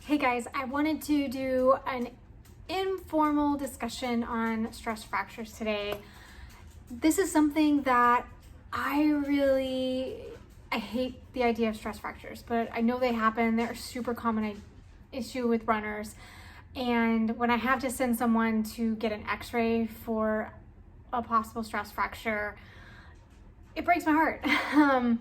Hey guys, I wanted to do an informal discussion on stress fractures today. This is something that I hate the idea of stress fractures, but I know they happen. They're a super common issue with runners. And when I have to send someone to get an x-ray for a possible stress fracture, it breaks my heart.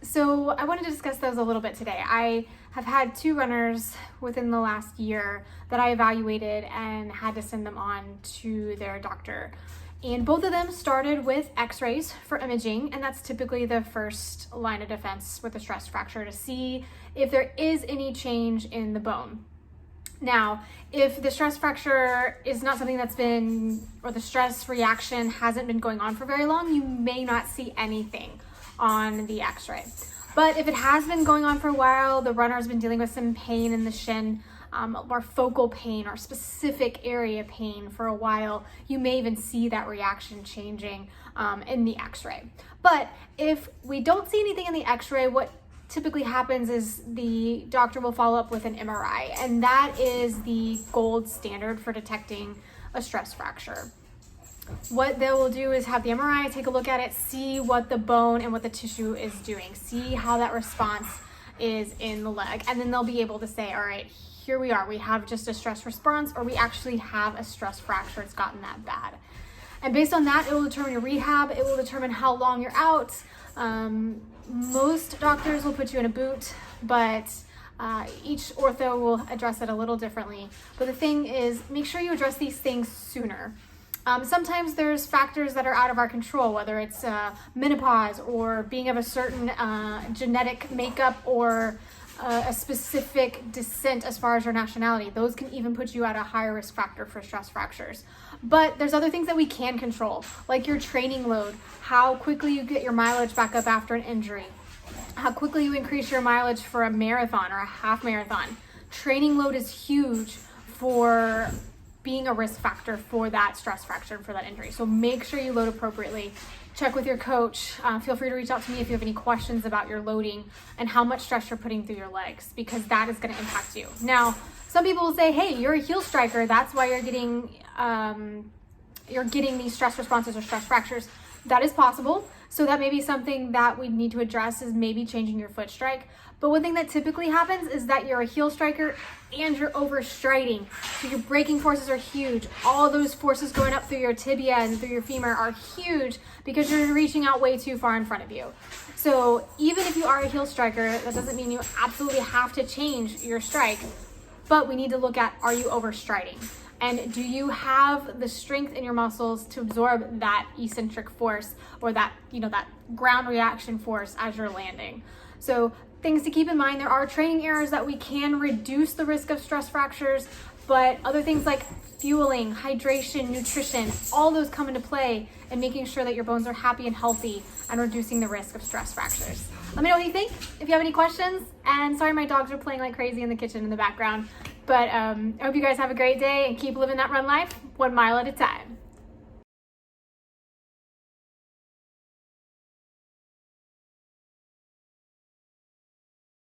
So I wanted to discuss those a little bit today. I have had 2 runners within the last year that I evaluated and had to send them on to their doctor. And both of them started with x-rays for imaging, and that's typically the first line of defense with a stress fracture, to see if there is any change in the bone. Now, if the stress fracture is not something that's been, or the stress reaction hasn't been going on for very long, you may not see anything on the x-ray. But if it has been going on for a while, the runner's been dealing with some pain in the shin, or focal pain or specific area pain for a while, you may even see that reaction changing in the x-ray. But if we don't see anything in the x-ray, what typically happens is the doctor will follow up with an MRI, and that is the gold standard for detecting a stress fracture. What they will do is have the MRI take a look at it, see what the bone and what the tissue is doing, see how that response is in the leg, and then they'll be able to say, all right, here we are, we have just a stress response, or we actually have a stress fracture, it's gotten that bad. And based on that, it will determine your rehab, it will determine how long you're out. Most doctors will put you in a boot, but each ortho will address it a little differently. But the thing is, make sure you address these things sooner. Sometimes there's factors that are out of our control, whether it's menopause or being of a certain genetic makeup or a specific descent as far as your nationality. Those can even put you at a higher risk factor for stress fractures. But there's other things that we can control, like your training load, how quickly you get your mileage back up after an injury, how quickly you increase your mileage for a marathon or a half marathon. Training load is huge for being a risk factor for that stress fracture and for that injury. So make sure you load appropriately. Check with your coach. Feel free to reach out to me if you have any questions about your loading and how much stress you're putting through your legs, because that is going to impact you. Now, some people will say, hey, you're a heel striker, that's why you're getting these stress responses or stress fractures. That is possible. So that may be something that we need to address, is maybe changing your foot strike. But one thing that typically happens is that you're a heel striker and you're overstriding. So your braking forces are huge. All those forces going up through your tibia and through your femur are huge because you're reaching out way too far in front of you. So even if you are a heel striker, that doesn't mean you absolutely have to change your strike. But we need to look at, are you overstriding? And do you have the strength in your muscles to absorb that eccentric force, or that, that ground reaction force as you're landing? So things to keep in mind, there are training errors that we can reduce the risk of stress fractures, but other things like fueling, hydration, nutrition, all those come into play in making sure that your bones are happy and healthy and reducing the risk of stress fractures. Let me know what you think if you have any questions. And sorry, my dogs are playing like crazy in the kitchen in the background. But I hope you guys have a great day and keep living that run life 1 mile at a time.